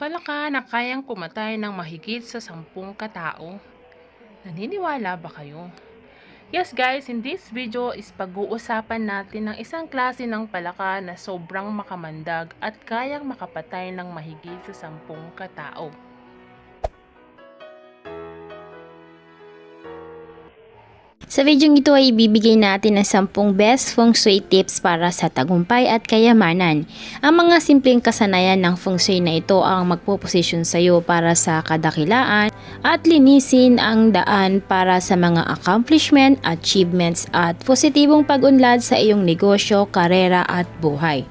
Palaka na kayang pumatay ng mahigit sa 10 katao. Naniniwala ba kayo? Yes guys, in this video is pag-uusapan natin ng isang klase ng palaka na sobrang makamandag at kayang makapatay ng mahigit sa 10 katao. Sa video ito ay ibibigay natin ang 10 best feng shui tips para sa tagumpay at kayamanan. Ang mga simpleng kasanayan ng feng shui na ito ang magpoposisyon sa iyo para sa kadakilaan at linisin ang daan para sa mga accomplishment, achievements at positibong pag-unlad sa iyong negosyo, karera at buhay.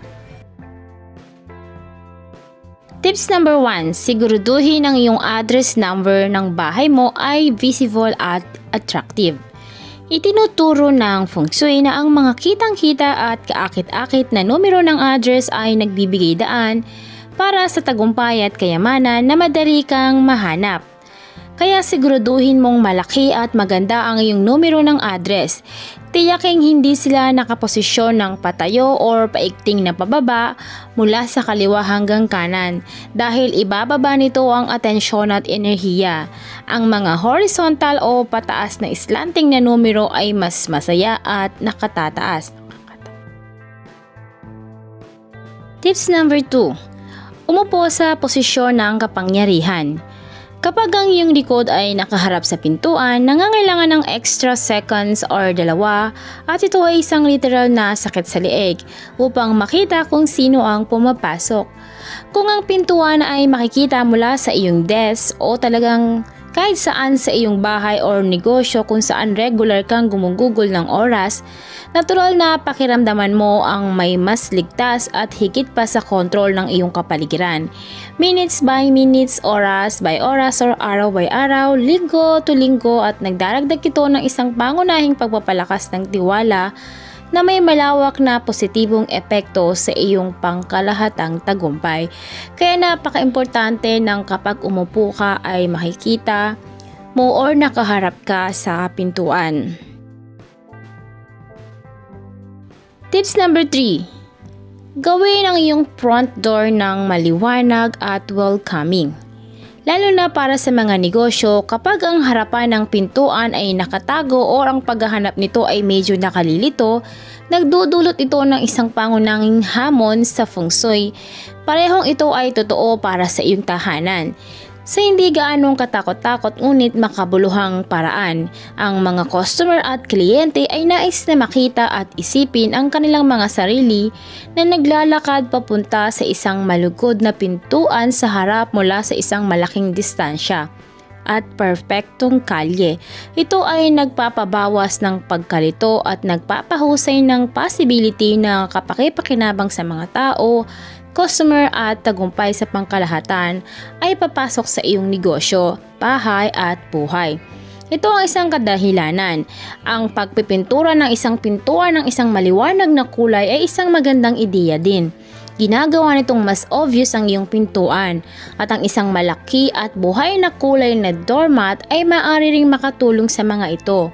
Tips number 1, siguraduhin ang iyong address number ng bahay mo ay visible at attractive. Itinuturo ng feng shui na ang mga kitang-kita at kaakit-akit na numero ng address ay nagbibigay daan para sa tagumpay at kayamanan na madali kang mahanap. Kaya siguraduhin mong malaki at maganda ang iyong numero ng address. Tiyaking hindi sila nakaposisyon ng patayo or paikting na pababa mula sa kaliwa hanggang kanan dahil ibababa nito ang atensyon at enerhiya. Ang mga horizontal o pataas na slanting na numero ay mas masaya at nakatataas. Tips number 2. Umupo sa posisyon ng kapangyarihan. Kapag ang iyong likod ay nakaharap sa pintuan, nangangailangan ng extra seconds or dalawa at ito ay isang literal na sakit sa leeg upang makita kung sino ang pumapasok. Kung ang pintuan ay makikita mula sa iyong desk o talagang kahit saan sa iyong bahay or negosyo kung saan regular kang gumugugol ng oras, natural na pakiramdaman mo ang may mas ligtas at higit pa sa kontrol ng iyong kapaligiran. Minutes by minutes, oras by oras or araw by araw, linggo to linggo at nagdaragdag ito ng isang pangunahing pagpapalakas ng tiwala na may malawak na positibong epekto sa iyong pangkalahatang tagumpay. Kaya napaka-importante ng kapag umupo ka ay makikita mo or nakaharap ka sa pintuan. Tips number 3. Gawin ang iyong front door ng maliwanag at welcoming. Lalo na para sa mga negosyo kapag ang harapan ng pintuan ay nakatago o ang paghahanap nito ay medyo nakalilito, nagdudulot ito ng isang pangunahing hamon sa feng shui. Parehong ito ay totoo para sa iyong tahanan. Sa hindi gaanong katakot-takot ngunit makabuluhang paraan, ang mga customer at kliyente ay nais na makita at isipin ang kanilang mga sarili na naglalakad papunta sa isang malugod na pintuan sa harap mula sa isang malaking distansya at perpektong kalye. Ito ay nagpapabawas ng pagkalito at nagpapahusay ng possibility na kapakipakinabang sa mga tao, customer at tagumpay sa pangkalahatan ay papasok sa iyong negosyo, bahay at buhay. Ito ang isang kadahilanan. Ang pagpipintura ng isang pintuan ng isang maliwanag na kulay ay isang magandang ideya din. Ginagawa nitong mas obvious ang iyong pintuan at ang isang malaki at buhay na kulay na doormat ay maaari ring makatulong sa mga ito.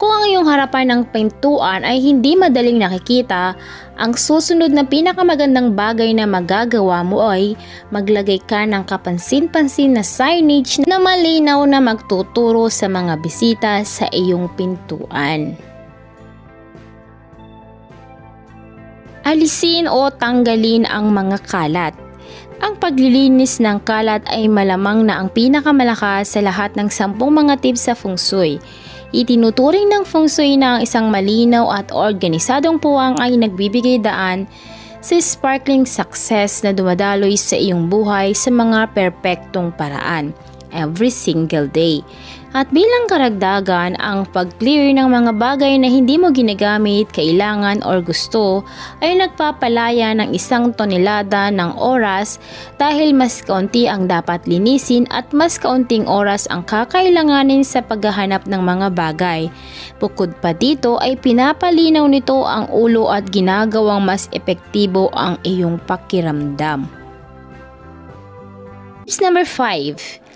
Kung ang iyong harapan ng pintuan ay hindi madaling nakikita, ang susunod na pinakamagandang bagay na magagawa mo ay maglagay ka ng kapansin-pansin na signage na malinaw na magtuturo sa mga bisita sa iyong pintuan. Alisin o tanggalin ang mga kalat. Ang paglilinis ng kalat ay malamang na ang pinakamalakas sa lahat ng 10 mga tips sa feng shui. Itinuturing ng feng shui na ang isang malinaw at organisadong puwang ay nagbibigay daan sa sparkling success na dumadaloy sa iyong buhay sa mga perpektong paraan every single day. At bilang karagdagan, ang pag-clear ng mga bagay na hindi mo ginagamit, kailangan or gusto ay nagpapalaya ng 1 tonelada ng oras dahil mas kaunti ang dapat linisin at mas kaunting oras ang kakailanganin sa paghahanap ng mga bagay. Bukod pa dito ay pinapalinaw nito ang ulo at ginagawang mas epektibo ang iyong pakiramdam. Tips number 5.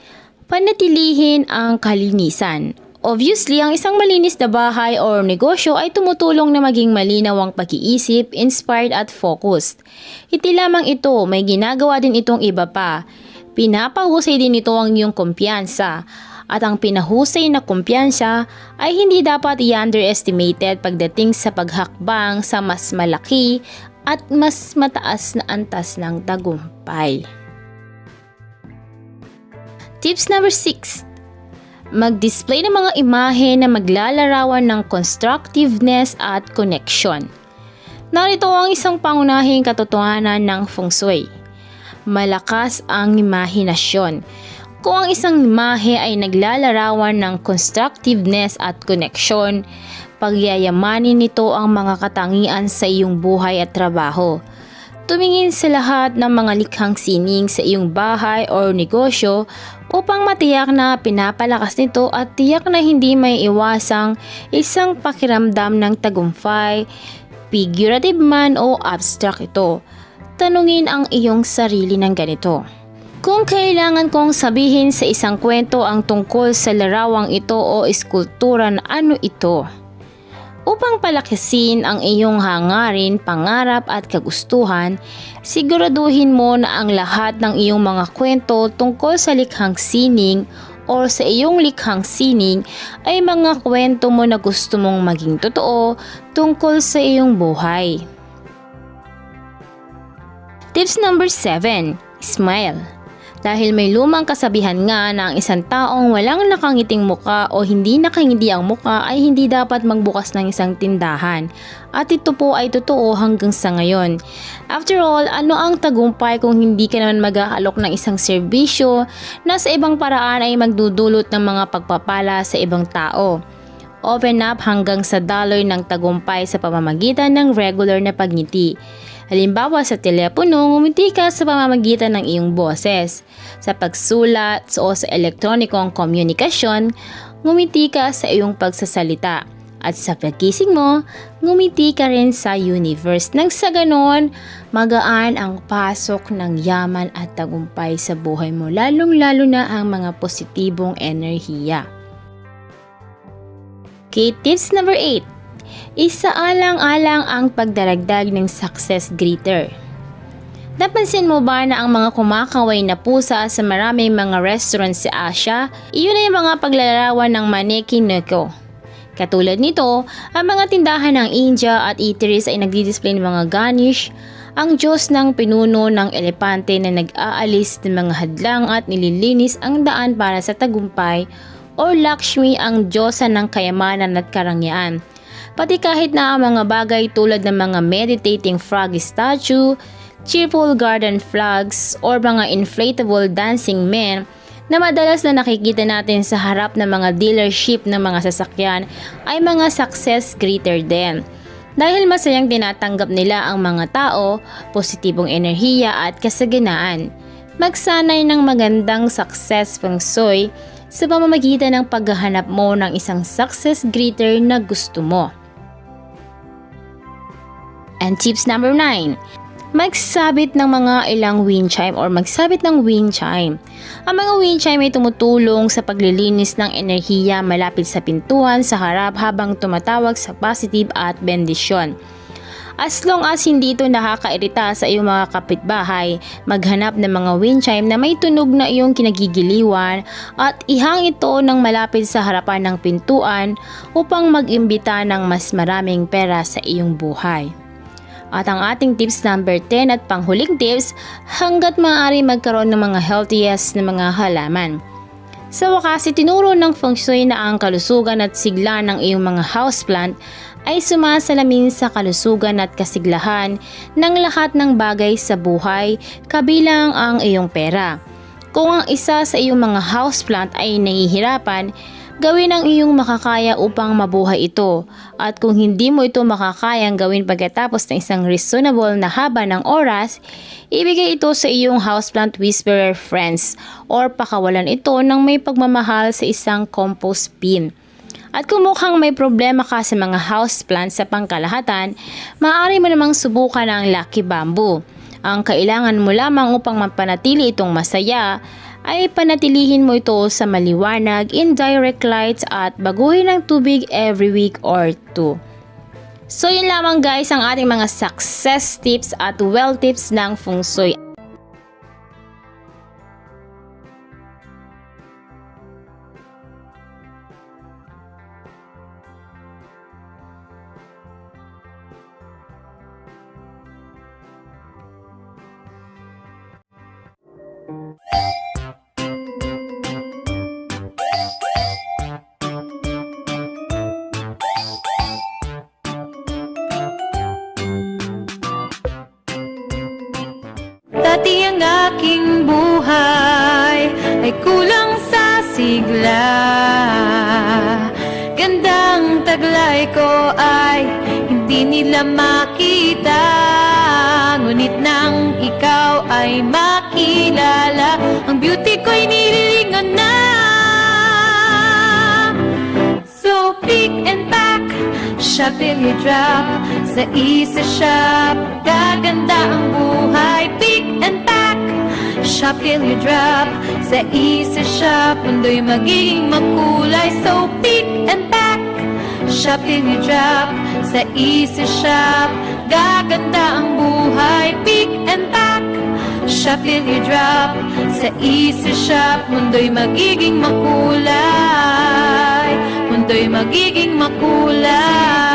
Panatilihin ang kalinisan. Obviously, ang isang malinis na bahay o negosyo ay tumutulong na maging malinaw ang pag-iisip, inspired at focused. Hindi lamang ito, may ginagawa din itong iba pa. Pinapahusay din nito ang iyong kumpiyansa. At ang pinahusay na kumpiyansa ay hindi dapat i-underestimated pagdating sa paghakbang sa mas malaki at mas mataas na antas ng tagumpay. Tips number 6. Mag-display ng mga imahe na maglalarawan ng constructiveness at connection. Narito ang isang pangunahing katotohanan ng feng shui. Malakas ang imahinasyon. Kung ang isang imahe ay naglalarawan ng constructiveness at connection, pagyayamanin nito ang mga katangian sa iyong buhay at trabaho. Tumingin sa lahat ng mga likhang sining sa iyong bahay o negosyo upang matiyak na pinapalakas nito at tiyak na hindi may iwasang isang pakiramdam ng tagumpay, figurative man o abstract ito. Tanungin ang iyong sarili ng ganito. Kung kailangan kong sabihin sa isang kwento ang tungkol sa larawang ito o eskultura na ano ito? Upang palakasin ang iyong hangarin, pangarap at kagustuhan, siguraduhin mo na ang lahat ng iyong mga kwento tungkol sa likhang sining o sa iyong likhang sining ay mga kwento mo na gusto mong maging totoo tungkol sa iyong buhay. Tips number 7. Smile. Dahil may lumang kasabihan nga na ang isang taong walang nakangiting muka o hindi nakangiti ang muka ay hindi dapat magbukas ng isang tindahan. At ito po ay totoo hanggang sa ngayon. After all, ano ang tagumpay kung hindi ka naman mag-aalok ng isang serbisyo na sa ibang paraan ay magdudulot ng mga pagpapala sa ibang tao? Open up hanggang sa daloy ng tagumpay sa pamamagitan ng regular na pagngiti. Halimbawa sa telepono, ngumiti ka sa pamamagitan ng iyong boses. Sa pagsulat o sa elektronikong komunikasyon, ngumiti ka sa iyong pagsasalita. At sa pagkising mo, ngumiti ka rin sa universe. Nang sa ganon, magaan ang pasok ng yaman at tagumpay sa buhay mo, lalong-lalo na ang mga positibong enerhiya. Okay, tips number 8. Isaalang-alang ang pagdaragdag ng success greeter. Napansin mo ba na ang mga kumakaway na pusa sa maraming mga restaurants sa Asia, iyon ay mga paglalarawan ng mannequin neko. Katulad nito, ang mga tindahan ng India at eateries ay nagdi-display ng mga Ganesh, ang Diyos ng pinuno ng elepante na nag-aalis ng mga hadlang at nililinis ang daan para sa tagumpay, o Lakshmi ang Diyosa ng kayamanan at karangyaan. Pati kahit na ang mga bagay tulad ng mga meditating frog statue, cheerful garden flags, or mga inflatable dancing men na madalas na nakikita natin sa harap ng mga dealership ng mga sasakyan ay mga success greeter din. Dahil masayang tinatanggap nila ang mga tao, positibong enerhiya at kasaganaan. Magsanay ng magandang success feng shui sa pamamagitan ng paghahanap mo ng isang success greeter na gusto mo. And tips number 9. Magsabit ng mga ilang wind chime or magsabit ng wind chime. Ang mga wind chime ay tumutulong sa paglilinis ng enerhiya malapit sa pintuan sa harap habang tumatawag sa positive at bendisyon. As long as hindi ito nakakairita sa iyong mga kapitbahay, maghanap ng mga wind chime na may tunog na iyong kinagigiliwan at ihang ito ng malapit sa harapan ng pintuan upang mag-imbita ng mas maraming pera sa iyong buhay. At ang ating tips number 10 at panghuling tips, hanggat maaari magkaroon ng mga healthiest na mga halaman. Sa wakas, itinuro ng feng shui na ang kalusugan at sigla ng iyong mga houseplant ay sumasalamin sa kalusugan at kasiglahan ng lahat ng bagay sa buhay, kabilang ang iyong pera. Kung ang isa sa iyong mga houseplant ay nahihirapan, gawin ang iyong makakaya upang mabuhay ito. At kung hindi mo ito makakayang gawin pagkatapos ng isang reasonable na haba ng oras, ibigay ito sa iyong houseplant whisperer friends or pakawalan ito ng may pagmamahal sa isang compost bin. At kung mukhang may problema ka sa mga houseplant sa pangkalahatan, maaari mo namang subukan ang Lucky Bamboo. Ang kailangan mo lamang upang mapanatili itong masaya ay panatilihin mo ito sa maliwanag, indirect lights at baguhin ng tubig every week or 2. So yun lamang guys ang ating mga success tips at well tips ng feng shui. Dati ang aking buhay ay kulang sa sigla. Gandang taglay ko ay hindi nila makita. Ngunit nang ikaw ay makilala, ang beauty ko'y nililingon na. So pick and pack, shop till you drop. Sa isa shop, gaganda ang buhay. Pick and pack, shop till you drop. Sa isa shop, mundo'y magiging makulay. So pick and pack, shop till you drop. Sa isa shop, gaganda ang buhay. Pick and pack, shop till you drop. Sa isa shop, mundo'y magiging makulay. Mundo'y magiging makulay.